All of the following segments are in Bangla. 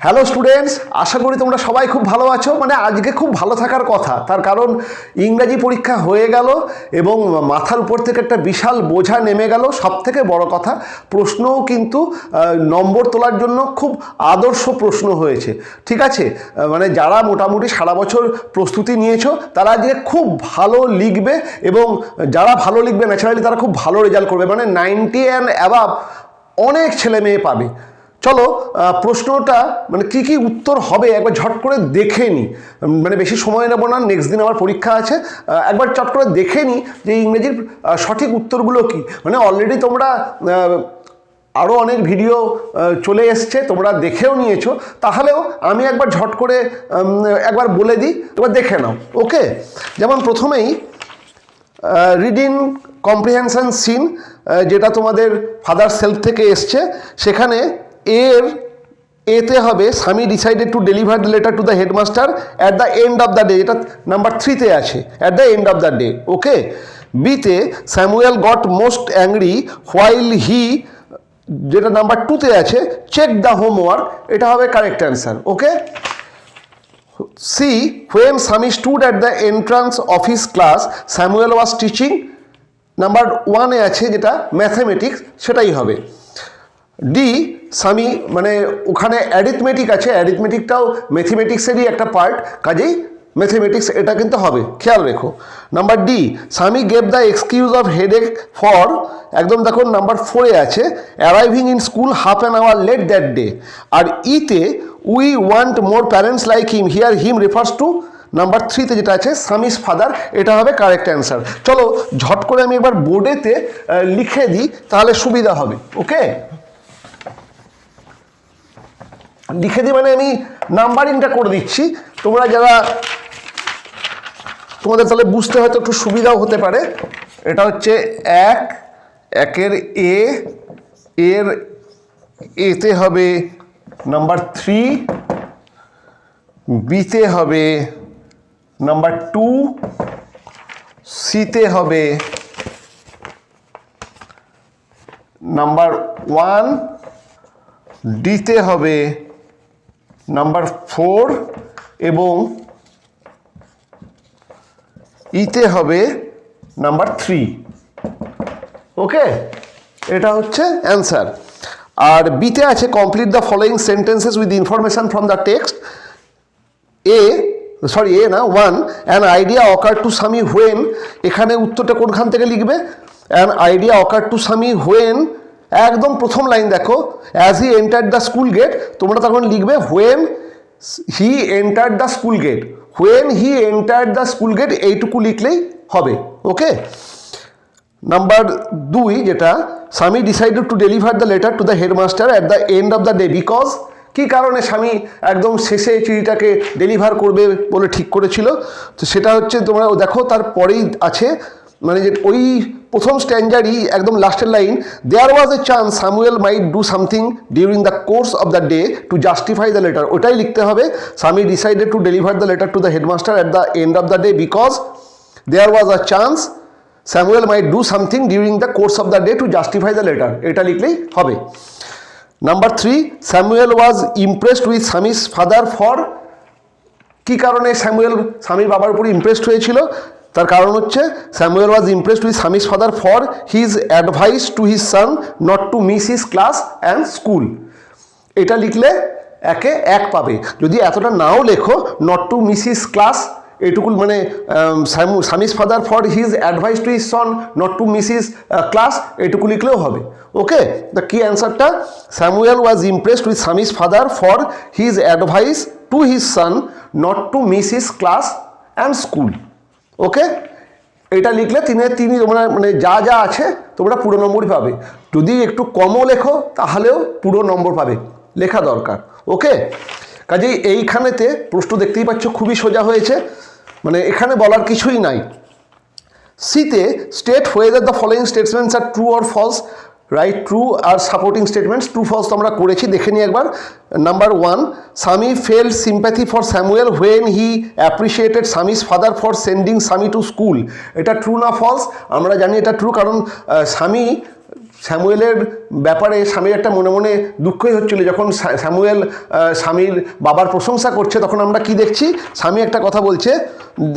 হ্যালো স্টুডেন্টস, আশা করি তোমরা সবাই খুব ভালো আছো। মানে আজকে খুব ভালো থাকার কথা, তার কারণ ইংরাজি পরীক্ষা হয়ে গেল এবং মাথার উপর থেকে একটা বিশাল বোঝা নেমে গেল। সব থেকে বড় কথা, প্রশ্নও কিন্তু নম্বর তোলার জন্য খুব আদর্শ প্রশ্ন হয়েছে। ঠিক আছে, মানে যারা মোটামুটি সারা বছর প্রস্তুতি নিয়েছো তারা আজকে খুব ভালো লিখবে এবং যারা ভালো লিখবে ন্যাচারালি তারা খুব ভালো রেজাল্ট করবে, মানে 90 অ্যান্ড অ্যাবাভ অনেক ছেলে মেয়ে পাবে। চলো প্রশ্নটা মানে কী কী উত্তর হবে একবার ঝট করে দেখে নিই, মানে বেশি সময় নেব না, নেক্সট দিন আমার পরীক্ষা আছে। একবার চট করে দেখে নিই যে ইংরেজির সঠিক উত্তরগুলো কী। মানে অলরেডি তোমরা আরও অনেক ভিডিও চলে এসছে, তোমরা দেখেও নিয়েছো, তাহলেও আমি একবার ঝট করে একবার বলে দিই, এবার দেখে নাও। ওকে, যেমন প্রথমেই রিডিং কম্প্রিহেনশন সিন, যেটা তোমাদের ফাদার সেলফ থেকে এসছে, সেখানে এতে হবে Swami decided to deliver the letter to the headmaster at the end of the day, এটা নাম্বার 3-তে আছে, at the end of the day. Okay, বিতে Samuel got most angry while he, যেটা নাম্বার 2-তে আছে, চেক দ্য হোমওয়ার্ক, এটা হবে correct answer. Okay, C when Swami stood at the entrance of his class Samuel was teaching, number 1-এ আছে যেটা ম্যাথমেটিক্স, সেটাই হবে। ডি স্বামী, মানে ওখানে অ্যারিথমেটিক আছে, অ্যারিথমেটিকটাও ম্যাথমেটিক্সেরই একটা পার্ট, কাজেই ম্যাথমেটিক্স এটা কিন্তু হবে, খেয়াল রেখো। Number D Swami gave the excuse of headache for, একদম দেখো নাম্বার 4-এ আছে, arriving in school half an hour late that day. আর ইতে we want more parents like him, here him refers to number 3-তে যেটা আছে স্বামীস ফাদার, এটা হবে কারেক্ট অ্যান্সার। চলো ঝট করে আমি একবার বোর্ডেতে লিখে দিই, তাহলে সুবিধা হবে। ওকে, লিখে দিই মানে আমি নাম্বারিংটা করে দিচ্ছি, তোমরা যারা তোমাদের তাহলে বুঝতে হয়তো একটু সুবিধাও হতে পারে। এটা হচ্ছে 1, 1-এর এ, এর এতে হবে নাম্বার 3, বিতে হবে নাম্বার 2, সিতে হবে নাম্বার 1, ডিতে হবে নাম্বার 4 এবং ইতে হবে নাম্বার 3। ওকে, এটা হচ্ছে অ্যান্সার। আর বিতে আছে complete the following sentences with information from the text. A না 1, an idea occur to Swami when, এখানে উত্তরটা কোনখান থেকে লিখবে? An idea occur to Swami when, একদম প্রথম লাইন দেখো, as he entered the school gate, তোমরা তখন লিখবে when he entered the school gate, when he entered the school gate, এইটুকু লিখলেই হবে। ওকে, নাম্বার 2 যেটা Swami decided to deliver the letter to the headmaster at the end of the day, because কী কারণে স্বামী একদম শেষে চিঠিটাকে ডেলিভার করবে বলে ঠিক করেছিল? তো সেটা হচ্ছে তোমরা দেখো তার পরেই আছে, মানে যে ওই প্রথম স্ট্যান্ডারই একদম লাস্টের line, there was a chance Samuel might do something during the course of the day to justify the letter, ওটাই লিখতে হবে। Swami decided to deliver the letter to the headmaster at the end of the day because there was a chance Samuel might do something during the course of the day to justify the letter, এটা লিখলেই হবে। Number 3 Samuel was impressed with Swami's father for, কী কারণে স্যামুয়েল স্বামীর বাবার উপর ইমপ্রেসড হয়েছিল? তার কারণ হচ্ছে Samuel was impressed with Swami's father for his advice to his son not to miss his class and school, এটা লিখলে 1-এ 1 পাবে। যদি এতটা নাও লেখো, not to miss his class, এইটুকু মানে Swami's father for his advice to his son not to miss his class, এইটুকু লিখলেও হবে। ওকে, দ্য কি অ্যান্সারটা Samuel was impressed with Swami's father for his advice to his son not to miss his class and school. Okay, এটা লিখলে 3-3 তোমরা মানে যা যা আছে তোমরা পুরো নম্বরই পাবে। যদি একটু কমও লেখো তাহলেও পুরো নম্বর পাবে, লেখা দরকার। ওকে, কাজেই এইখানেতে প্রশ্ন দেখতেই পাচ্ছ খুবই সোজা হয়েছে, মানে এখানে বলার কিছুই নাই। সিতে state whether the following statements are true or false, right true আর সাপোর্টিং স্টেটমেন্টস, ট্রু ফলস তো আমরা করেছি, দেখে নিই একবার। Number 1 Swami felt sympathy for Samuel when he appreciated Swami's father for sending Swami to school, এটা ট্রু না ফলস? আমরা জানি এটা ট্রু, কারণ স্বামী স্যামুয়েলের ব্যাপারে স্বামীর একটা মনে মনে দুঃখই হচ্ছিল। যখন স্যামুয়েল স্বামীর বাবার প্রশংসা করছে তখন আমরা কি দেখছি, স্বামী একটা কথা বলছে,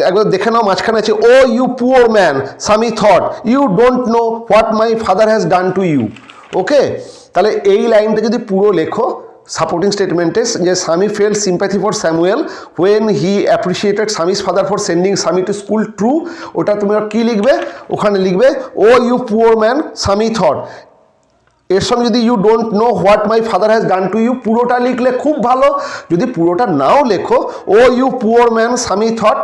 একবার দেখে নাও মাঝখানে আছে, oh you poor man Swami thought you don't know what my father has done to you. Okay, তাহলে এই লাইনটা যদি পুরো লেখো সাপোর্টিং স্টেটমেন্টে, যে Swami felt sympathy for Samuel when he appreciated Swami's father for sending Swami to school true, ওটা তুমি কি লিখবে, ওখানে লিখবে oh you poor man Swami thought. এর সঙ্গে যদি you don't know what my father has done to you পুরোটা লিখলে খুব ভালো। যদি পুরোটা নাও লেখো, oh you poor man Swami thought,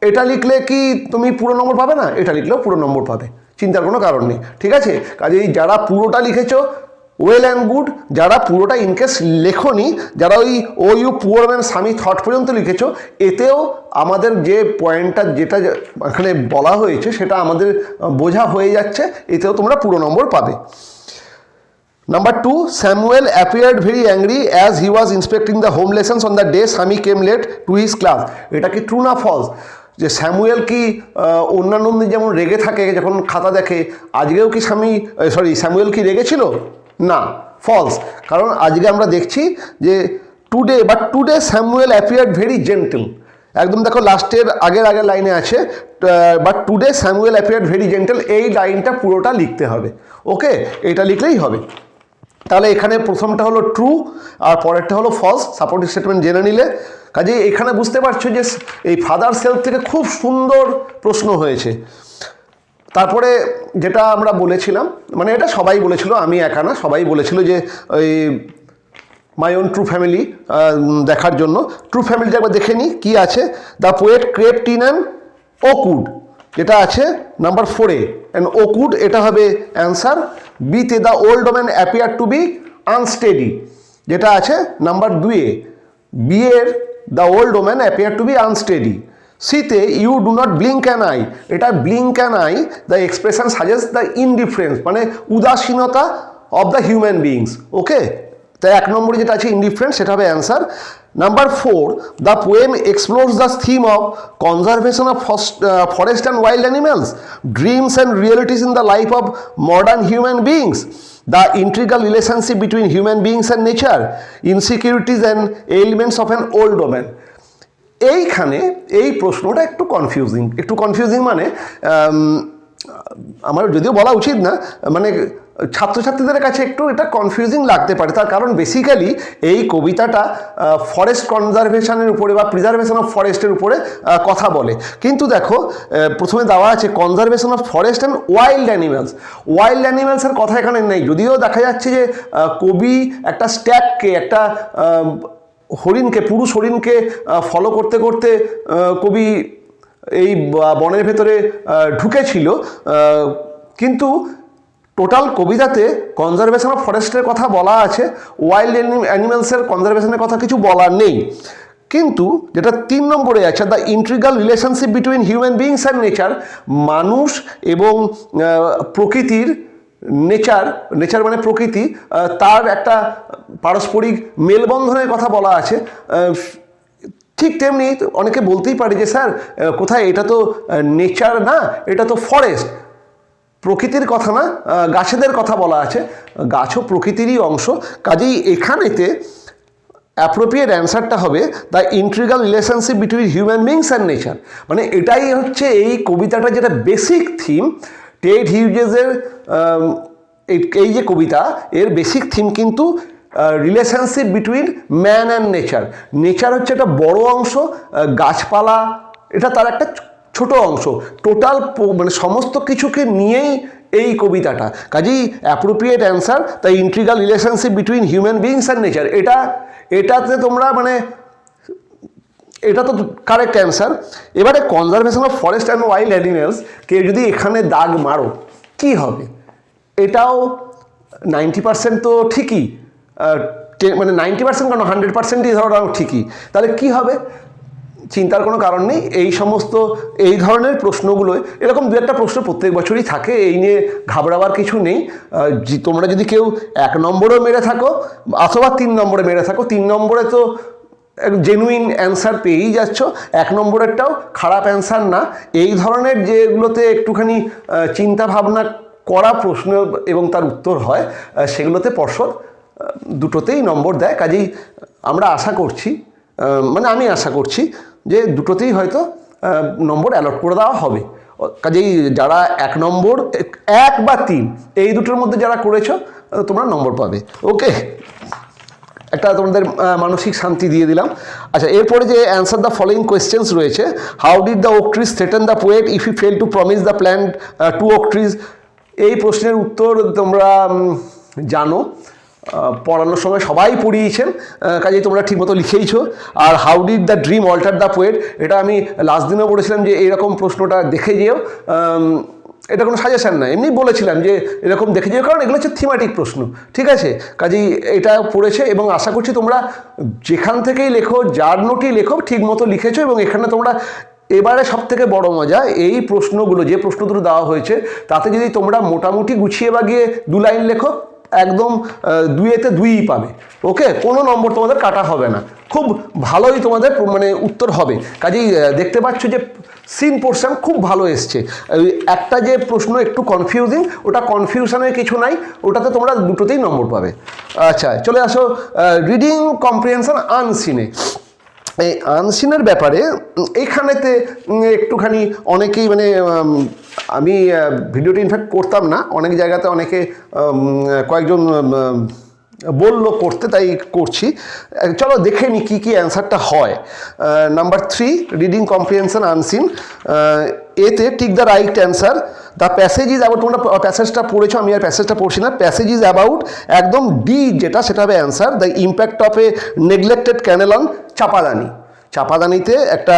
এটা লিখলে কি তুমি পুরো নম্বর পাবে না? এটা লিখলেও পুরো নম্বর পাবে, চিন্তার কোনো কারণ নেই। ঠিক আছে, কাজেই যারা পুরোটা লিখেছো ওয়েল অ্যান্ড গুড, যারা পুরোটা ইনকেস লেখনি, যারা ওই ও you poor man Swami thought পর্যন্ত লিখেছো, এতেও আমাদের যে পয়েন্টটা যেটা এখানে বলা হয়েছে সেটা আমাদের বোঝা হয়ে যাচ্ছে, এতেও তোমরা পুরো নম্বর পাবে। Number 2, Samuel appeared very angry as he was inspecting the home lessons on the day Sami came late to his class. এটা কি ট্রু না ফলস? যে স্যামুয়েল কি অন্যান্য দিন যেমন রেগে থাকে যখন খাতা দেখে, আজকেও কি স্যামুয়েল কি রেগেছিল? না, ফলস। কারণ আজকে আমরা দেখছি যে today Samuel appeared very gentle. একদম দেখো লাস্টের আগের লাইনে আছে, but today Samuel appeared very gentle, এই লাইনটা পুরোটা লিখতে হবে। ওকে, এটা লিখলেই হবে। তাহলে এখানে প্রথমটা হলো ট্রু আর পরেরটা হলো ফলস, সাপোর্টিং স্টেটমেন্ট জেনে নিলে। কাজেই এখানে বুঝতে পারছো যে এই ফাদার সেলফ থেকে খুব সুন্দর প্রশ্ন হয়েছে। তারপরে যেটা আমরা বলেছিলাম, মানে এটা সবাই বলেছিল, আমি একা না, সবাই বলেছিল যে ওই মাই ওন ট্রু ফ্যামিলি দেখার জন্য। ট্রু ফ্যামিলিটা একবার দেখে নিই কী আছে। The poet crept in an oakwood, যেটা আছে নাম্বার 4-এ, অ্যান্ড ওকুড এটা হবে অ্যান্সার। বিতে the old woman appear to be unsteady, যেটা আছে নাম্বার 2-এ, বিয়ের the old woman appear to be unsteady. সিতে you do not blink an eye, এটা blink an eye the expression suggest the indifference, মানে উদাসীনতা of the human beings. Okay, তাই 1 নম্বরে যেটা আছে ইনডিফারেন্স, সেটা হবে answer. Number 4, the poem explores the theme of conservation of forest and wild animals, dreams and realities in the life of modern human beings, the integral relationship between human beings and nature, insecurities and ailments of an old woman. এইখানে এই প্রশ্নটা একটু কনফিউজিং মানে আমার যদিও বলা উচিত না, মানে ছাত্রছাত্রীদের কাছে একটু এটা কনফিউজিং লাগতে পারে। তার কারণ বেসিক্যালি এই কবিতাটা ফরেস্ট কনজারভেশনের উপরে বা প্রিজার্ভেশন অফ ফরেস্টের উপরে কথা বলে। কিন্তু দেখো প্রথমে দেওয়া আছে conservation of forest and wild animals. Wild অ্যানিমালসের কথা এখানে নেই, যদিও দেখা যাচ্ছে যে কবি একটা স্ট্যাগকে, একটা হরিণকে, পুরুষ হরিণকে ফলো করতে করতে কবি এই বনের ভেতরে ঢুকেছিল, কিন্তু টোটাল কবিতাতে কনজারভেশন অফ ফরেস্টের কথা বলা আছে, ওয়াইল্ড অ্যানিমালসের কনজারভেশনের কথা কিছু বলা নেই। কিন্তু যেটা 3 নম্বরে আছে, the integral relationship between human beings and nature, মানুষ এবং প্রকৃতির, নেচার মানে প্রকৃতি, তার একটা পারস্পরিক মেলবন্ধনের কথা বলা আছে। ঠিক তেমনি অনেকে বলতেই পারে যে স্যার কোথায়, এটা তো নেচার না, এটা তো ফরেস্ট, প্রকৃতির কথা না, গাছেদের কথা বলা আছে, গাছও প্রকৃতিরই অংশ। কাজেই এখানেতে অ্যাপ্রোপ্রিয়েট অ্যান্সারটা হবে the integral relationship between human beings and nature. মানে এটাই হচ্ছে এই কবিতাটা যেটা বেসিক থিম। টেড হিউজেসের এই যে কবিতা, এর বেসিক থিম কিন্তু relationship between man and nature. Nature হচ্ছে একটা বড় অংশ, গাছপালা এটা তার একটা ছোট অংশ, টোটাল মানে সমস্ত কিছুকে নিয়েই এই কবিতাটা। কাজেই appropriate answer the integral relationship between human beings and nature. এটাতে তোমরা মানে এটা তো কারেক্ট অ্যান্সার। এবারে conservation of forest and wild animals কে যদি এখানে দাগ মারো কি হবে? এটাও 90% তো ঠিকই, মানে 90% কেন 100%ই ধরো ঠিকই। তাহলে কি হবে? চিন্তার কোনো কারণ নেই। এই ধরনের প্রশ্নগুলোয় এরকম 2-1টা প্রশ্ন প্রত্যেক বছরই থাকে, এই নিয়ে ঘাবড়াবার কিছু নেই। তোমরা যদি কেউ 1 নম্বরেও মেরে থাকো অথবা 3 নম্বরে মেরে থাকো, 3 নম্বরে তো জেনুইন অ্যান্সার পেয়েই যাচ্ছ, 1 নম্বরেরটাও খারাপ অ্যান্সার না। এই ধরনের যেগুলোতে একটুখানি চিন্তা ভাবনা করা প্রশ্ন এবং তার উত্তর হয় সেগুলোতে পর্ষদ দুটোতেই নম্বর দেয়। কাজেই আমরা আশা করছি, মানে আমি আশা করছি যে দুটোতেই হয়তো নম্বর অ্যালট করে দেওয়া হবে। কাজেই যারা 1 নম্বর 1 বা 3 এই দুটোর মধ্যে যারা করেছো তোমরা নম্বর পাবে। ওকে, একটা তোমাদের মানসিক শান্তি দিয়ে দিলাম। আচ্ছা, এরপরে যে অ্যান্সার দ্য ফলোয়িং কোয়েশ্চেন্স রয়েছে, how did the oak trees threaten the poet if E fail to promise the plant 2 oak trees. এই প্রশ্নের উত্তর তোমরা জানো, পড়ানোর সময় সবাই পড়িয়েছেন, কাজেই তোমরা ঠিকমতো লিখেইছো। আর how did the dream alter the poet, এটা আমি লাস্ট দিনেও বলেছিলাম যে এইরকম প্রশ্নটা দেখে যেও, এটা কোনো সাজেশান না, এমনি বলেছিলাম যে এরকম দেখে যেও, কারণ এগুলো হচ্ছে থিমেটিক প্রশ্ন, ঠিক আছে। কাজেই এটা পড়েছে এবং আশা করছি তোমরা যেখান থেকেই লেখো, যার নোটই লেখো, ঠিক মতো লিখেছো। এবং এখানে তোমরা এবারে সবথেকে বড় মজা, এই প্রশ্নগুলো যে প্রশ্ন দুটো দেওয়া হয়েছে তাতে যদি তোমরা মোটামুটি গুছিয়ে বাগিয়ে 2 লাইন লেখো, একদম 2-এতে 2ই পাবে। ওকে, কোনো নম্বর তোমাদের কাটা হবে না, খুব ভালোই তোমাদের মানে উত্তর হবে। কাজেই দেখতে পাচ্ছ যে সিন পোর্শন খুব ভালো এসছে। একটা যে প্রশ্ন একটু কনফিউজিং, ওটা কনফিউশনের কিছু নাই, ওটাতে তোমরা দুটোতেই নম্বর পাবে। আচ্ছা, চলে আসো রিডিং কম্প্রিহেনশন আনসিনে। এই আনসিনের ব্যাপারে এইখানেতে একটুখানি অনেকেই মানে আমি ভিডিওটি ইনফ্যাক্ট করতাম না, অনেক জায়গাতে অনেকে কয়েকজন বললো করতে, তাই করছি। চলো দেখে নি কী কী অ্যান্সারটা হয়। নাম্বার 3 রিডিং কম্প্রিহেনশন আনসিন, এতে tick the right answer. The passage is about, তোমরা প্যাসেজটা পড়েছো, আমি আর প্যাসেজটা পড়ছি না। প্যাসেজ ইজ অ্যাবাউট, একদম ডি যেটা সেটা হবে answer, the impact of a neglected canal on Chapadani. চাপাদানিতে একটা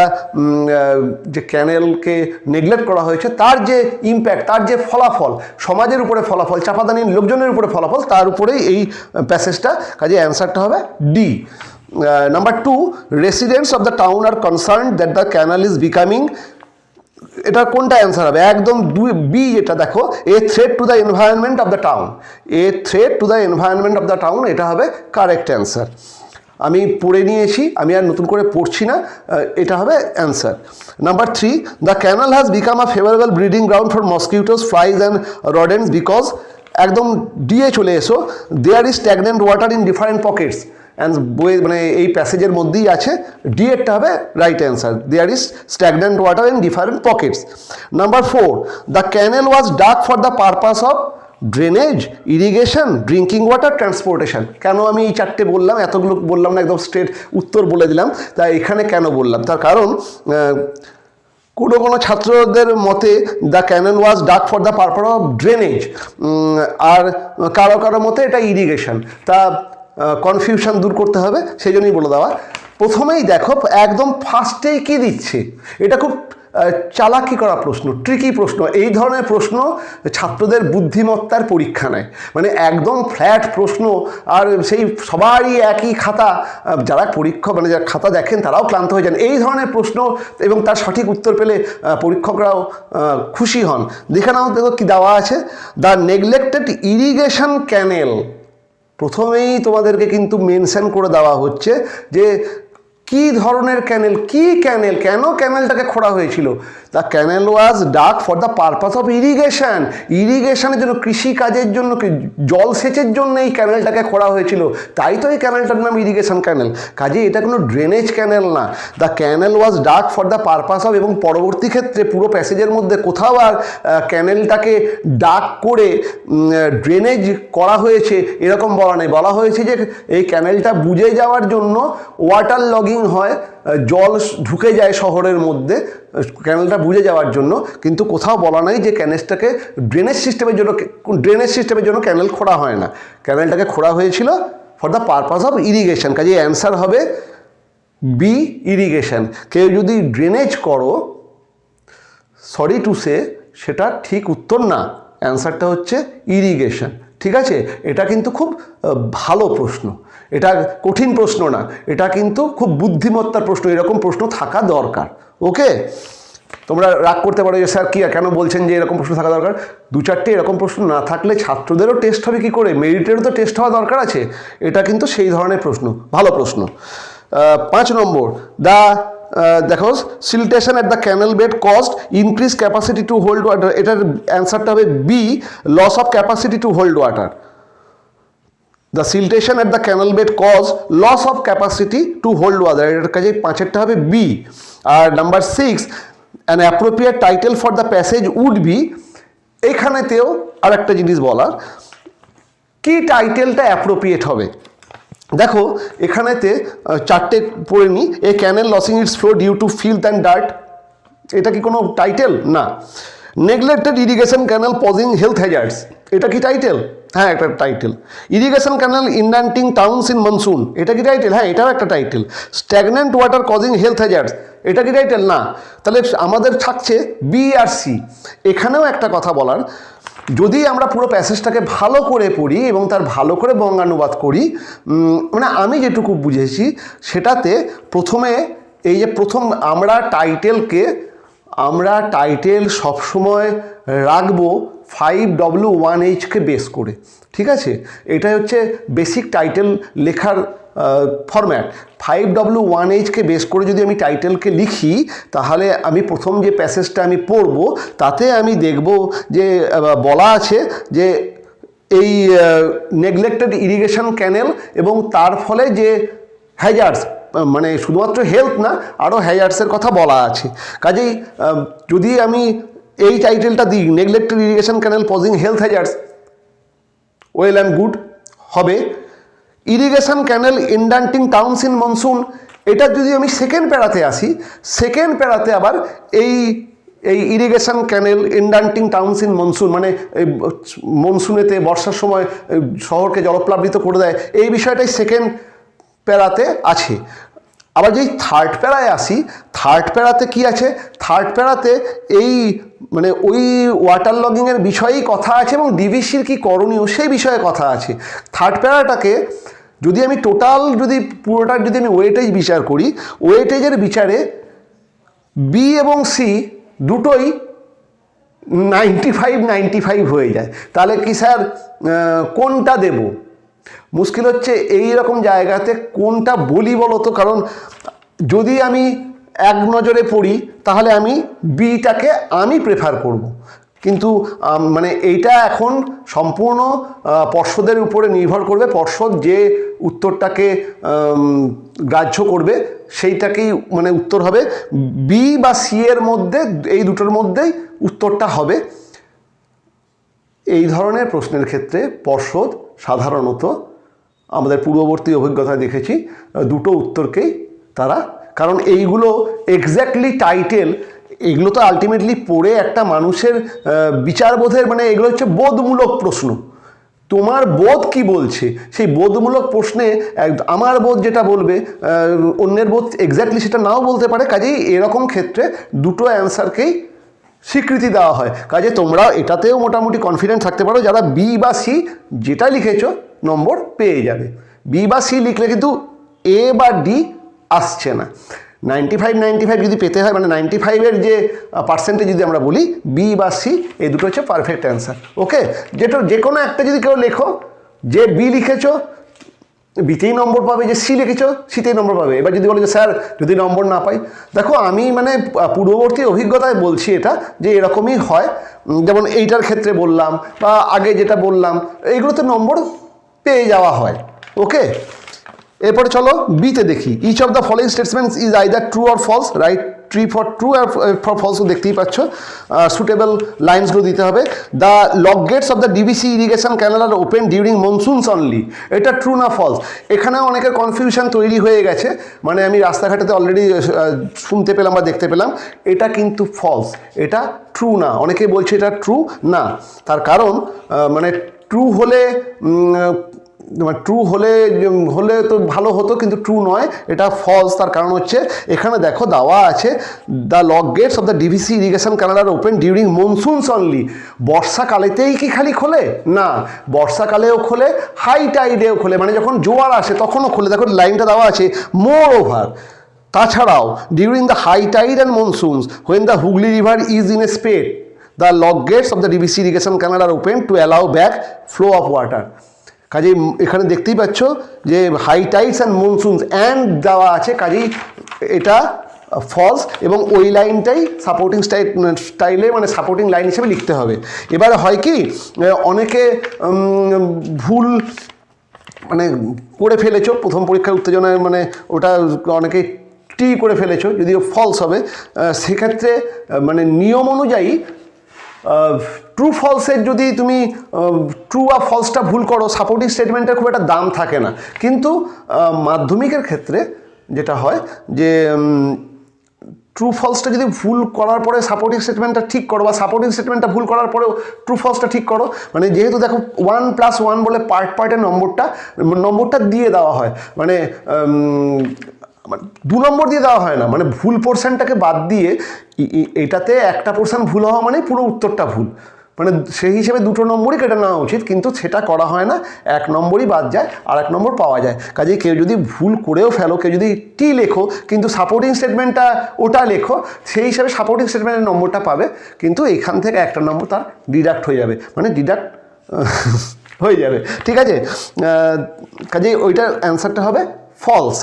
যে ক্যানেলকে নেগলেক্ট করা হয়েছে তার যে ইম্প্যাক্ট, তার যে ফলাফল, সমাজের উপরে ফলাফল, চাপাদানির লোকজনের উপরে ফলাফল, তার উপরেই এই প্যাসেজটা। কাজে অ্যান্সারটা হবে D. Number 2 residents of the town R concern that the canal is becoming, এটা কোনটা অ্যান্সার হবে? একদম বি, যেটা দেখো, এ threat to the environment of the town, A threat to the environment of the town, এটা হবে কারেক্ট অ্যান্সার। আমি পড়ে নিয়েছি, আমি আর নতুন করে পড়ছি না, এটা হবে answer. Number 3 the canal has become a favourable breeding ground for mosquitoes, flies and rodents because, একদম ডিএ চলে এসো, there is stagnant water in different pockets and মানে এই প্যাসেজের মধ্যেই আছে, ডি এরটা হবে right answer, there is stagnant water in different pockets. Number 4 the canal was dug for the purpose of drainage, irrigation, drinking water, transportation. কেন আমি এই 4টে বললাম, এতগুলো বললাম না, একদম স্ট্রেট উত্তর বলে দিলাম। তাই এখানে কেন বললাম, তার কারণ কোনো ছাত্রদের মতে the canal was dug for the purpose of drainage, আর কারো মতে এটা ইরিগেশন। তা কনফিউশন দূর করতে হবে, সেই জন্যই বলে দেওয়া। প্রথমেই দেখো একদম ফার্স্টেই কী দিচ্ছে, এটা খুব চালাকি করা প্রশ্ন, ট্রিকি প্রশ্ন। এই ধরনের প্রশ্ন ছাত্রদের বুদ্ধিমত্তার পরীক্ষা নেয়, মানে একদম ফ্ল্যাট প্রশ্ন, আর সেই সবারই একই খাতা, যারা পরীক্ষক মানে যারা খাতা দেখেন তারাও ক্লান্ত হয়ে যান এই ধরনের প্রশ্ন, এবং তার সঠিক উত্তর পেলে পরীক্ষকরাও খুশি হন। দেখে নাও, দেখো কী দেওয়া আছে, দ্য নেগলেক্টেড ইরিগেশন ক্যানেল। প্রথমেই তোমাদেরকে কিন্তু মেনশন করে দেওয়া হচ্ছে যে কী ধরনের ক্যানেল, কি ক্যানেল, কেন ক্যানেলটাকে খোঁড়া হয়েছিল। The canal was dug for the purpose of irrigation, ইরিগেশনের জন্য, কৃষিকাজের জন্য, জলসেচের জন্য এই ক্যানেলটাকে খোঁড়া হয়েছিল, তাই তো এই ক্যানেলটার নাম ইরিগেশন ক্যানেল। কাজে এটা কোনো ড্রেনেজ ক্যানেল না। The canal was dug for the purpose of, এবং পরবর্তী ক্ষেত্রে পুরো প্যাসেজের মধ্যে কোথাও আর ক্যানেলটাকে ডাগ করে ড্রেনেজ করা হয়েছে এরকম বলা নেই। বলা হয়েছে যে এই ক্যানেলটা বুজে যাওয়ার জন্য ওয়াটার লগিং হয়, জল ঢুকে যায় শহরের মধ্যে, ক্যানেলটা বুজে যাওয়ার জন্য, কিন্তু কোথাও বলা নাই যে ড্রেনেজ সিস্টেমের জন্য ক্যানেল খোঁড়া হয় না। ক্যানেলটাকে খোঁড়া হয়েছিল for the purpose of irrigation. কাজে অ্যান্সার হবে বি, ইরিগেশন। কেউ যদি ড্রেনেজ করো, সরি টু সে, সেটা ঠিক উত্তর না, অ্যান্সারটা হচ্ছে ইরিগেশন। ঠিক আছে, এটা কিন্তু খুব ভালো প্রশ্ন, এটা কঠিন প্রশ্ন না, এটা কিন্তু খুব বুদ্ধিমত্তার প্রশ্ন, এরকম প্রশ্ন থাকা দরকার। ওকে, তোমরা রাগ করতে পারো যে স্যার কি কেন বলছেন যে এরকম প্রশ্ন থাকা দরকার। 2-4টে এরকম প্রশ্ন না থাকলে ছাত্রদেরও টেস্ট হবে কী করে, মেরিটেরও তো টেস্ট হওয়া দরকার আছে। এটা কিন্তু সেই ধরনের প্রশ্ন, ভালো প্রশ্ন। 5 নম্বর দ্য দেখো siltation at the canal bed cost increase capacity to hold water, এটার অ্যান্সারটা হবে B, loss of capacity to hold water. The siltation at the canal bed cause loss of capacity to hold water, এটার কাজে 5-এরটা হবে বি। আর number 6, an appropriate title for the passage would be, এখানেতেও আর একটা জিনিস বলার, কি টাইটেলটা অ্যাপ্রোপ্রিয়েট হবে। দেখো এখানেতে 4টে পড়ে নি, A canal losing its flow due to filth and dirt, এটা কি কোনো টাইটেল? না। Neglected irrigation canal posing health hazards, এটা কি টাইটেল? হ্যাঁ একটা title. Irrigation canal inundating towns in monsoon, এটা কি টাইটেল? হ্যাঁ এটাও একটা title. Stagnant water causing health hazards, এটা কি টাইটেল? না। তাহলে আমাদের থাকছে বি আর সি। এখানেও একটা কথা বলার, যদি আমরা পুরো প্যাসেজটাকে ভালো করে পড়ি এবং তার ভালো করে বঙ্গানুবাদ করি, মানে আমি যেটুকু বুঝেছি সেটাতে প্রথমে এই যে প্রথম আমরা টাইটেল সবসময় রাখবো 5W1H-কে বেস করে, ঠিক আছে? এটাই হচ্ছে বেসিক টাইটেল লেখার ফরম্যাট। 5W1H-কে বেস করে যদি আমি টাইটেলকে লিখি, তাহলে আমি প্রথম যে প্যাসেজটা আমি পড়ব তাতে আমি দেখব যে বলা আছে যে এই নেগলেক্টেড ইরিগেশন ক্যানেল এবং তার ফলে যে হ্যাজার্ডস, মানে শুধুমাত্র হেলথ না, আরও হ্যাজার্ডসের কথা বলা আছে। কাজেই যদি আমি এই টাইটেলটা দিই, neglected irrigation canal posing health hazards, well and good হবে। Irrigation canal inundating towns in monsoon, এটা যদি আমি সেকেন্ড প্যারাতে আসি, সেকেন্ড প্যারাতে আবার এই irrigation canal inundating towns in monsoon, মানে মনসুনেতে বর্ষার সময় শহরকে জলপ্লাবিত করে দেয়, এই বিষয়টাই সেকেন্ড প্যারাতে আছে। আবার যেই থার্ড প্যারায় আসি, থার্ড প্যারাতে কি আছে? থার্ড প্যারাতে এই মানে ওই ওয়াটার লগিংয়ের বিষয়েই কথা আছে এবং ডিভিসির কি করণীয় সেই বিষয়ে কথা আছে। থার্ড প্যারাটাকে যদি আমি পুরোটার যদি আমি ওয়েটেজ বিচার করি, ওয়েটেজের বিচারে বি এবং সি দুটোই 95 হয়ে যায়। তাহলে কি স্যার কোনটা দেব? মুশকিল হচ্ছে এই রকম জায়গাতে কোনটা বলি বলো তো, কারণ যদি আমি এক নজরে পড়ি তাহলে আমি বিটাকে আমি প্রেফার করব, কিন্তু মানে এইটা এখন সম্পূর্ণ পর্ষদের উপরে নির্ভর করবে। পর্ষদ যে উত্তরটাকে গ্রাহ্য করবে সেইটাকেই মানে উত্তর হবে। বি বা সি এর মধ্যে, এই দুটোর মধ্যেই উত্তরটা হবে। এই ধরনের প্রশ্নের ক্ষেত্রে পর্ষদ সাধারণত আমাদের পূর্ববর্তী অভিজ্ঞতায় দেখেছি দুটো উত্তরকেই তারা, কারণ এইগুলো এক্স্যাক্টলি টাইটেল, এগুলো তো আলটিমেটলি পড়ে একটা মানুষের বিচারবোধের, মানে এগুলো হচ্ছে বোধমূলক প্রশ্ন। তোমার বোধ কি বলছে, সেই বোধমূলক প্রশ্নে আমার বোধ যেটা বলবে অন্যের বোধ এক্স্যাক্টলি সেটা নাও বলতে পারে। কাজেই এরকম ক্ষেত্রে দুটো অ্যান্সারকেই স্বীকৃতি দেওয়া হয়। কাজে তোমরা এটাতেও মোটামুটি কনফিডেন্ট থাকতে পারো, যারা বি বা সি যেটা লিখেছো নম্বর পেয়ে যাবে। বি বা সি লিখলে কিন্তু এ বা ডি আসছে না। 95 যদি পেতে হয়, মানে 95-এর যে পার্সেন্টেজ যদি আমরা বলি, বি বা সি এই দুটো হচ্ছে পারফেক্ট অ্যান্সার। ওকে, যে কোনো একটা যদি কেউ লেখো, যে বি লিখেছো বিতেই নম্বর পাবে, যে সি লিখেছো সিতেই নম্বর পাবে। এবার যদি বলো যে স্যার যদি নম্বর না পাই, দেখো আমি মানে পূর্ববর্তী অভিজ্ঞতায় বলছি এটা, যে এরকমই হয়। যেমন এইটার ক্ষেত্রে বললাম বা আগে যেটা বললাম, এইগুলোতে নম্বর পেয়ে যাওয়া হয়। ওকে, এরপরে চলো বিতে দেখি। Each of the following statements is either true or false, write T for true আর ফর ফলস দেখতেই পাচ্ছ। সুটেবল লাইন্সগুলো দিতে হবে। The lock gates of the DVC irrigation canal are open during monsoons only, এটা ট্রু না ফলস? এখানেও অনেকের কনফিউশন তৈরি হয়ে গেছে, মানে আমি রাস্তাঘাটেতে অলরেডি শুনতে পেলাম বা দেখতে পেলাম, এটা কিন্তু ফলস, এটা ট্রু না। অনেকে বলছে এটা ট্রু না, তার কারণ মানে ট্রু হলে তো ভালো হতো, কিন্তু ট্রু নয়, এটা ফলস। তার কারণ হচ্ছে এখানে দেখো দেওয়া আছে the lock gates of the DVC irrigation canal are open during monsoons only. বর্ষাকালেতেই কি খালি খোলে? না, বর্ষাকালেও খোলে, হাই টাইডেও খোলে, মানে যখন জোয়ার আসে তখনও খোলে। দেখো লাইনটা দেওয়া আছে, মোর ওভার। তাছাড়াও during the high tide and monsoons when the Hooghly river is in a spate the lock gates of the DVC irrigation canal are open to allow back flow of water. কাজেই এখানে দেখতেই পাচ্ছ যে high tides and monsoons and দেওয়া আছে, কাজেই এটা ফলস, এবং ওই লাইনটাই সাপোর্টিং স্টাইলে মানে সাপোর্টিং লাইন হিসেবে লিখতে হবে। এবারে হয় কি অনেকে ভুল মানে করে ফেলেছো প্রথম পরীক্ষার উত্তেজনায়, মানে ওটা অনেকে টি করে ফেলেছো, যদিও ফলস হবে। সেক্ষেত্রে মানে নিয়ম অনুযায়ী ট্রু ফলসের যদি তুমি ট্রু বা ফলসটা ভুল করো, সাপোর্টিং স্টেটমেন্টের খুব একটা দাম থাকে না। কিন্তু মাধ্যমিকের ক্ষেত্রে যেটা হয় যে ট্রু ফলসটা যদি ভুল করার পরে সাপোর্টিং স্টেটমেন্টটা ঠিক করো, বা সাপোর্টিং স্টেটমেন্টটা ভুল করার পরেও ট্রু ফলসটা ঠিক করো, মানে যেহেতু দেখো 1+1 বলে পার্টের নম্বরটা দিয়ে দেওয়া হয়, মানে 2 নম্বর দিয়ে দেওয়া হয় না, মানে ভুল পোর্শনটাকে বাদ দিয়ে এটাতে একটা পোর্শন ভুল হওয়া মানে পুরো উত্তরটা ভুল, মানে সেই হিসেবে 2 নম্বরই কেটে নেওয়া উচিত, কিন্তু সেটা করা হয় না, 1 নম্বরই বাদ যায় আর 1 নম্বর পাওয়া যায়। কাজেই কেউ যদি ভুল করেও ফেলো, কেউ যদি টি লেখো কিন্তু সাপোর্টিং স্টেটমেন্টটা ওটা লেখো, সেই হিসাবে সাপোর্টিং স্টেটমেন্টের নম্বরটা পাবে, কিন্তু এখান থেকে 1টা নম্বর তার ডিডাক্ট হয়ে যাবে, মানে ডিডাক্ট হয়ে যাবে, ঠিক আছে। কাজেই ওইটার অ্যান্সারটা হবে false.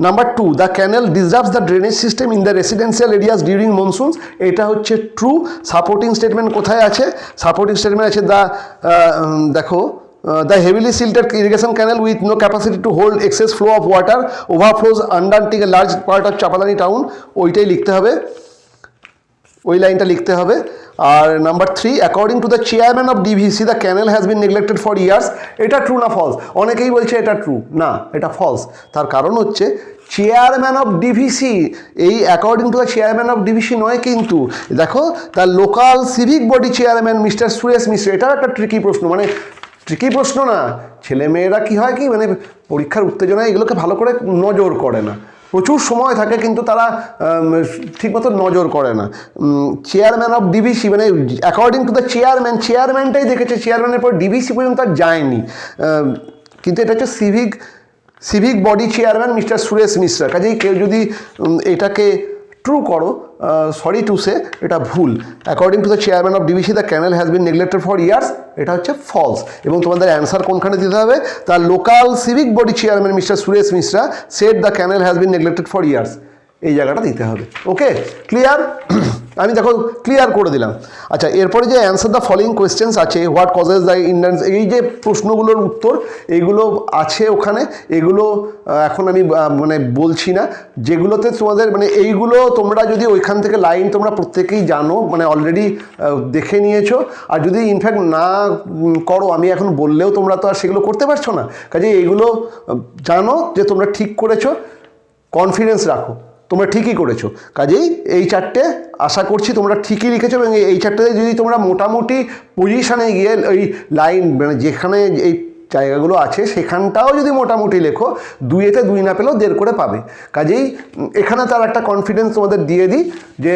Number 2, the canal disturbs the drainage system in the residential areas during monsoons, এটা হচ্ছে ট্রু। সাপোর্টিং স্টেটমেন্ট কোথায় আছে? সাপোর্টিং স্টেটমেন্ট আছে দেখো the heavily silted irrigation canal with no capacity to hold excess flow of water overflows undertaking a large part of Chapalani town, ওইটাই লিখতে হবে, ওই লাইনটা লিখতে হবে। আর number 3, according to the chairman of DVC the canal has been neglected for years, এটা ট্রু না ফলস? অনেকেই বলছে এটা ট্রু, না এটা ফলস। তার কারণ হচ্ছে চেয়ারম্যান অফ ডিভিসি, এই according to the chairman of DVC নয়, কিন্তু দেখো the local civic body chairman mister Suresh Mishra, এটাও একটা ট্রিকি প্রশ্ন, মানে ট্রিকি প্রশ্ন না, ছেলেমেয়েরা কি হয় কি মানে পরীক্ষার উত্তেজনায় এগুলোকে ভালো করে নজর করে না, প্রচুর সময় থাকে কিন্তু তারা ঠিকমতো নজর করে না। চেয়ারম্যান অফ ডিভিসি মানে অ্যাকর্ডিং টু দ্য চেয়ারম্যানটাই দেখেছে, চেয়ারম্যানের পর ডিভিসি পর্যন্ত আর যায়নি, কিন্তু এটা হচ্ছে civic body chairman mister Suresh Mishra. কাজেই কেউ যদি এটাকে ট্রু করো, সরি টু সে এটা ভুল। According to the chairman of DVC the canal has been neglected for years, এটা হচ্ছে ফলস। এবং তোমাদের অ্যান্সার কোনখানে দিতে হবে? The local civic body chairman mister Suresh Mishra said the canal has been neglected for years, এই জায়গাটা দিতে হবে। ওকে, ক্লিয়ার? আমি দেখো ক্লিয়ার করে দিলাম। আচ্ছা, এরপরে যে অ্যান্সার দ্য ফলোইং কোয়েশ্চেন্স আছে, হোয়াট কজেস দ্য ইন্ডান্স, এই যে প্রশ্নগুলোর উত্তর এইগুলো আছে ওখানে, এগুলো এখন আমি মানে বলছি না, যেগুলোতে তোমাদের মানে এইগুলো তোমরা যদি ওইখান থেকে লাইন তোমরা প্রত্যেকেই জানো, মানে অলরেডি দেখে নিয়েছো, আর যদি ইনফ্যাক্ট না করো আমি এখন বললেও তোমরা তো আর সেগুলো করতে পারছো না, কাজে এইগুলো জানো যে তোমরা ঠিক করেছো, কনফিডেন্স রাখো তোমরা ঠিকই করেছো। কাজেই এই 4টে আশা করছি তোমরা ঠিকই লিখেছো, এবং এই 4টেতে যদি তোমরা মোটামুটি পজিশানে গিয়ে ওই লাইন মানে যেখানে এই জায়গাগুলো আছে সেখানটাও যদি মোটামুটি লেখো, 2-এতে 2 না পেলেও 1.5 করে পাবে। কাজেই এখানে তার একটা কনফিডেন্স তোমাদের দিয়ে দিই যে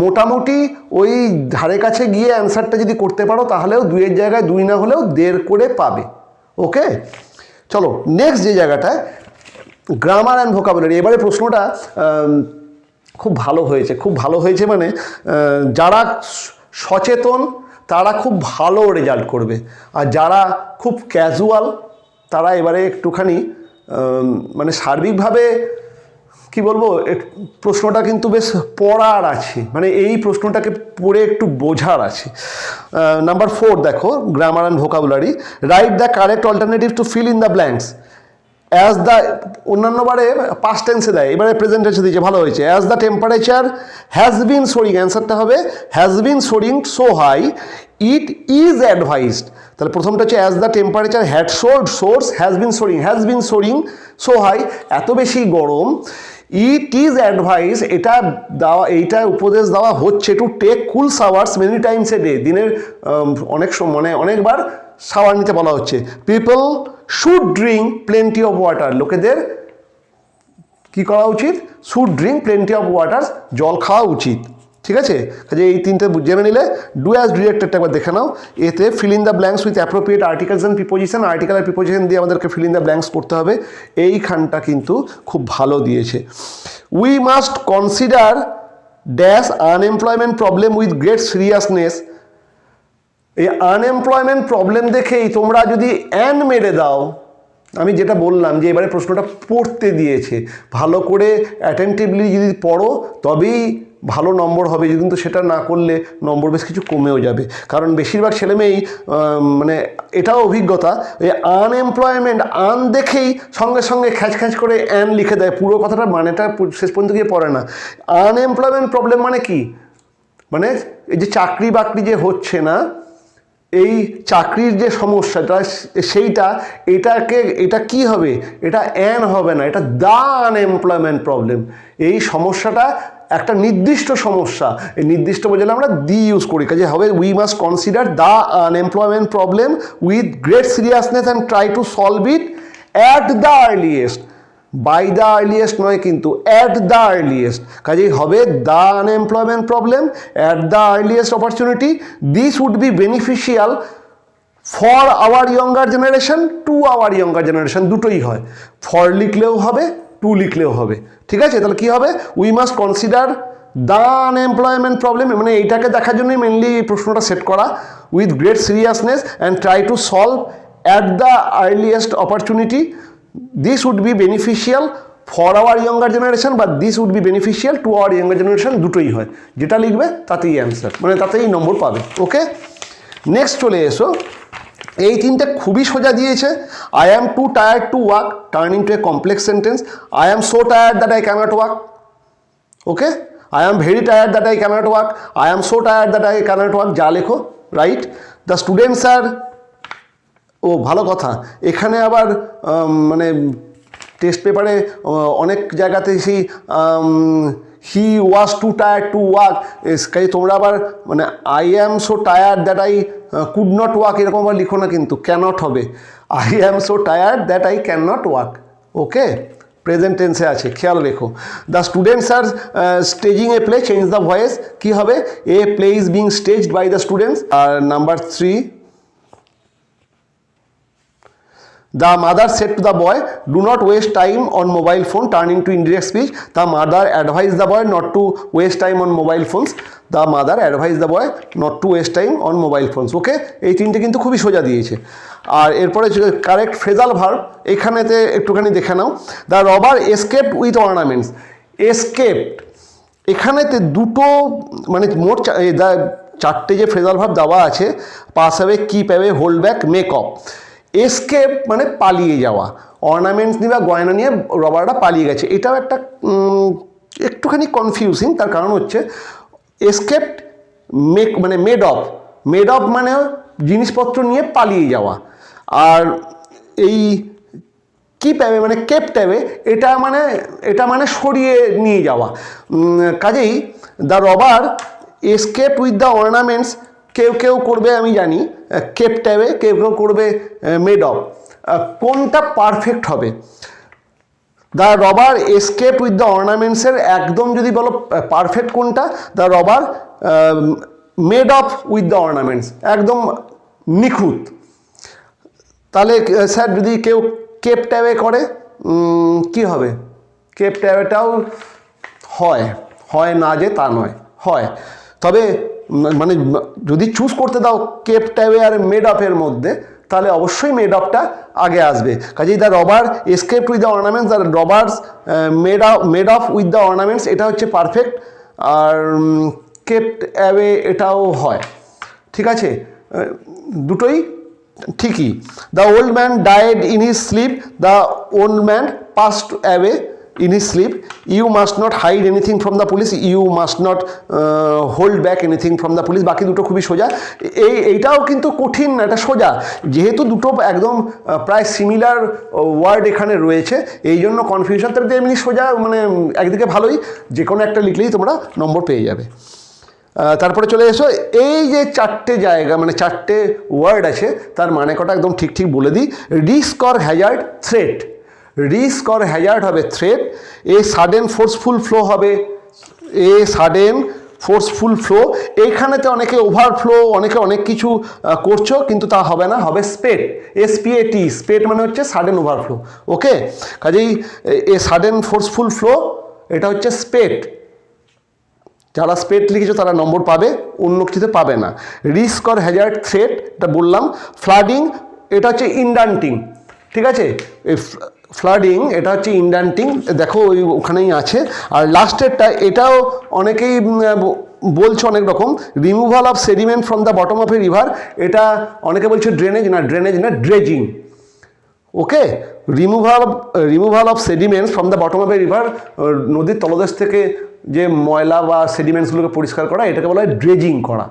মোটামুটি ওই ধারে কাছে গিয়ে অ্যান্সারটা যদি করতে পারো তাহলেও 2-এর জায়গায় 2 না হলেও 1.5 করে পাবে। ওকে, চলো নেক্সট যে জায়গাটায় গ্রামার অ্যান্ড ভোকাবুলারি। এবারে প্রশ্নটা খুব ভালো হয়েছে মানে যারা সচেতন তারা খুব ভালো রেজাল্ট করবে, আর যারা খুব ক্যাজুয়াল তারা এবারে একটুখানি মানে সার্বিকভাবে কি বলবো, প্রশ্নটা কিন্তু বেশ পড়ার আছে, মানে এই প্রশ্নটাকে পড়ে একটু বোঝার আছে। নাম্বার 4 দেখো, grammar and vocabulary, write the correct alternative to fill in the blanks. As the, অন্যান্যবারে পাস্ট টেন্সে দেয়, এবারে প্রেজেন্ট টেন্সে দিয়েছে, ভালো হয়েছে। As the temperature has been soaring, অ্যান্সারটা হবে has been soaring so high it is advised. তাহলে প্রথমটা হচ্ছে as the temperature had soars has been soaring so high, এত বেশি গরম, ইট ইজ অ্যাডভাইস, এটা দেওয়া, এইটা উপদেশ দেওয়া হচ্ছে to take cool showers many times a day, দিনের অনেকবার শাওয়ার নিতে বলা হচ্ছে। People should drink plenty of water, লোকেদের কী করা উচিত? Should drink plenty of water, জল খাওয়া উচিত। ঠিক আছে, কাজে এই 3টে জেনে নিলে। ডু অ্যাজ ডিরেক্টেডটা একবার দেখে নাও। এতে fill in the blanks with appropriate articles and preposition, article আর প্রিপোজিশন দিয়ে আমাদেরকে ফিল ইন দ্য ব্ল্যাঙ্কস করতে হবে। এইখানটা কিন্তু খুব ভালো দিয়েছে। We must consider dash unemployment problem with great seriousness. এই আনএমপ্লয়মেন্ট প্রবলেম দেখেই তোমরা যদি অ্যান মেরে দাও আমি যেটা বললাম যে এবারে প্রশ্নটা পড়তে দিয়েছে, ভালো করে অ্যাটেন্টিভলি যদি পড়ো তবেই ভালো নম্বর হবে, কিন্তু সেটা না করলে নম্বর বেশ কিছু কমেও যাবে। কারণ বেশিরভাগ ছেলেমেয়েই মানে এটাও অভিজ্ঞতা, এই আনএমপ্লয়মেন্ট আন দেখেই সঙ্গে সঙ্গে খ্যাচ খ্যাচ করে অ্যান লিখে দেয়, পুরো কথাটা মানেটা শেষ পর্যন্ত গিয়ে পড়ে না। আনএমপ্লয়মেন্ট প্রবলেম মানে কি, মানে এই যে চাকরি বাকরি যে হচ্ছে না, এই চাকরির যে সমস্যাটা সেইটা, এটা কি হবে, এটা অ্যান হবে না, এটা দ্য আনএমপ্লয়মেন্ট প্রবলেম। এই সমস্যাটা একটা নির্দিষ্ট সমস্যা, এই নির্দিষ্ট বোঝালে আমরা দি ইউজ করি, কাজে হবে we must consider the unemployment problem with great seriousness and try to solve it at the earliest. By the earliest নয় কিন্তু, অ্যাট দ্য আর্লিয়েস্ট। কাজেই হবে the unemployment problem at the earliest opportunity. This would be beneficial for our younger generation, to our younger generation, দুটোই হয়, ফর লিখলেও হবে টু লিখলেও হবে। ঠিক আছে, তাহলে কী হবে, we must consider the unemployment problem, মানে এইটাকে দেখার জন্যই মেনলি প্রশ্নটা সেট করা, with great seriousness and try to solve at the earliest opportunity. This would be beneficial for our younger generation, but this would be beneficial to our younger generation, দুটোই হয়, যেটা লিখবে তাতেই অ্যান্সার, মানে তাতেই নম্বর পাবে। ওকে, নেক্সট চলে এসো, এই তিনটে খুবই সোজা দিয়েছে। I am too tired to walk turn into a complex sentence, I am so tired that I cannot walk. Okay, I am very tired that I cannot walk, I am so tired that I cannot walk, যা লেখো রাইট। দ্য স্টুডেন্টস আর, ও ভালো কথা, এখানে আবার মানে টেস্ট পেপারে অনেক জায়গাতে সেই he was too tired to walk, কাজে তোমরা আবার মানে I am so tired that I could not walk এরকম আবার লিখো না কিন্তু, ক্যানট হবে, I am so tired that I can not walk. Okay, present টেন্সে আছে, খেয়াল রেখো। The students are staging a play, change the voice, কী হবে, a play is being staged by the students. আর number 3, the mother said to the boy, do not waste time on mobile phone, turning to indirect speech. The mother advised the boy not to waste time on mobile phones. The mother advised the boy not to waste time on mobile phones. ওকে, এই তিনটে কিন্তু খুবই সোজা দিয়েছে। আর এরপরে কারেক্ট ফ্রেজাল ভার্ব, এখানেতে একটুখানি দেখে নাও। The robber escaped with ornaments, escaped, এখানেতে দুটো মানে মোট চারটে যে ফ্রেজাল ভার্ব দেওয়া আছে, pass away, keep away, hold back, make of. Escape মানে পালিয়ে যাওয়া, অর্নামেন্টস নিয়ে বা গয়না নিয়ে রবারটা পালিয়ে গেছে, এটাও একটা একটুখানি কনফিউজিং। তার কারণ হচ্ছে এসকেপড মানে মেড অফ, মানে জিনিসপত্র নিয়ে পালিয়ে যাওয়া, আর এই কিপ অ্যাওয়ে মানে কেপ্ট অ্যাওয়ে, এটা মানে সরিয়ে নিয়ে যাওয়া। কাজেই the robber escaped with the ornaments, কেউ কেউ করবে আমি জানি কেপ্ট অ্যাওয়ে, কেউ কেউ করবে মেড অফ, কোনটা পারফেক্ট হবে? The robber escape with the অর্নামেন্টসের একদম যদি বলো পারফেক্ট কোনটা, the robber made off with the ornaments, একদম নিখুঁত। তাহলে স্যার যদি কেউ কেপ্ট অ্যাওয়ে করে কি হবে? কেপ্ট অ্যাওয়েটাও হয় না যে তা নয়, হয়, তবে মানে যদি চুজ করতে দাও কেপ্ট অ্যাওয়ে আর মেড অফের মধ্যে, তাহলে অবশ্যই মেড অফটা আগে আসবে। কাজেই the robber escaped with the ornaments, the robbers made off with the ornaments, এটা হচ্ছে পারফেক্ট। আর কেপ্ট অ্যাওয়ে এটাও হয়, ঠিক আছে, দুটোই ঠিকই। The old man died in his sleep, the old man passed away in his sleep. You must not hide anything from the police, you must not hold back anything from the police। বাকি দুটো খুবই সোজা, এইটাও কিন্তু কঠিন না, এটা সোজা, যেহেতু দুটো একদম প্রায় সিমিলার ওয়ার্ড এখানে রয়েছে, এই জন্য কনফিউশন। তার এমনি সোজা, মানে একদিকে ভালোই, যে কোনো একটা লিখলেই তোমরা নম্বর পেয়ে যাবে। তারপরে চলে এসো, এই যে চারটে জায়গা মানে চারটে ওয়ার্ড আছে, তার মানে কটা একদম ঠিক বলে দিই। Risk or hazard, threat. Risk or hazard হবে threat, a sudden forceful flow হবে, এ সাডেন ফোর্সফুল ফ্লো। এইখানেতে অনেকে ওভারফ্লো, অনেকে অনেক কিছু করছো, কিন্তু তা হবে না, হবে স্পেট, এসপিএটি, স্পেট মানে হচ্ছে সাডেন ওভারফ্লো। ওকে, কাজেই এ সাডেন ফোর্সফুল ফ্লো, এটা হচ্ছে স্পেট। যারা স্পেট লিখেছো তারা নম্বর পাবে, অন্য কিছুতে পাবে না। রিস্ক অর হ্যাজার্ড, থ্রেট, এটা বললাম। ফ্লাডিং, এটা হচ্ছে ইন্ডান্টিং, ঠিক আছে, এই ফ্লাডিং এটা হচ্ছে ইন্ডেন্টিং, দেখো ওই ওখানেই আছে। আর লাস্টেরটা এটাও অনেকেই বলছে অনেক রকম, removal of sediment from the bottom of a river, এটা অনেকে বলছে ড্রেনেজ না, dredging. Okay, removal of sediments from the bottom of a river, নদীর তলদেশ থেকে যে ময়লা বা সেডিমেন্টসগুলোকে পরিষ্কার করা, এটাকে বলা হয় ড্রেজিং করা।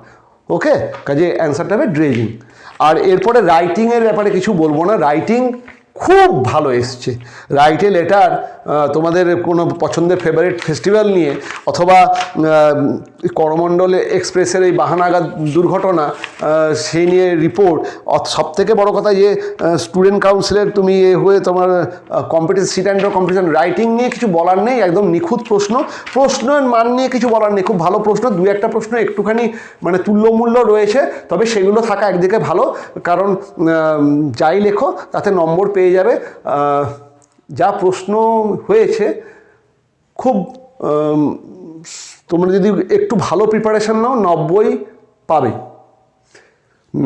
ওকে, কাজে অ্যান্সারটা হবে ড্রেজিং। আর এরপরে রাইটিংয়ের ব্যাপারে কিছু বলবো না, রাইটিং খুব ভালো এসছে। রাইট এ লেটার, তোমাদের কোনো পছন্দের ফেভারিট ফেস্টিভ্যাল নিয়ে, অথবা করমণ্ডল এক্সপ্রেসের এই বাহানাগাদ দুর্ঘটনা সেই নিয়ে রিপোর্ট, সবথেকে বড় কথা যে স্টুডেন্ট কাউন্সিলের তুমি হয়ে তোমার সিট অ্যান্ড কম্পিটিশন, রাইটিং নিয়ে কিছু বলার নেই, একদম নিখুঁত প্রশ্নের মান নিয়ে কিছু বলার নেই, খুব ভালো প্রশ্ন, দু একটা প্রশ্ন একটুখানি মানে তুল্যমূল্য রয়েছে, তবে সেগুলো থাকা একদিকে ভালো, কারণ যাই লেখো তাতে নম্বর পেয়ে যাবে। যা প্রশ্ন হয়েছে খুব, তোমরা যদি একটু ভালো প্রিপারেশান নাও 90 পাবে,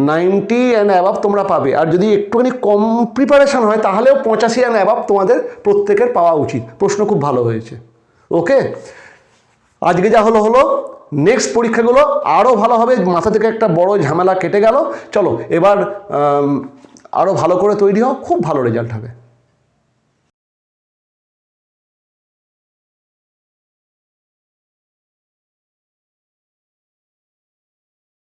90 অ্যান্ড অ্যাবাভ তোমরা পাবে। আর যদি একটুখানি কম প্রিপারেশান হয় তাহলেও 85 অ্যান্ড অ্যাবাভ তোমাদের প্রত্যেকের পাওয়া উচিত, প্রশ্ন খুব ভালো হয়েছে। ওকে, আজকে যা হলো, নেক্সট পরীক্ষাগুলো আরও ভালো হবে, মাথা থেকে একটা বড় ঝামেলা কেটে গেল। চলো এবার আরও ভালো করে তৈরি হও, খুব ভালো রেজাল্ট হবে।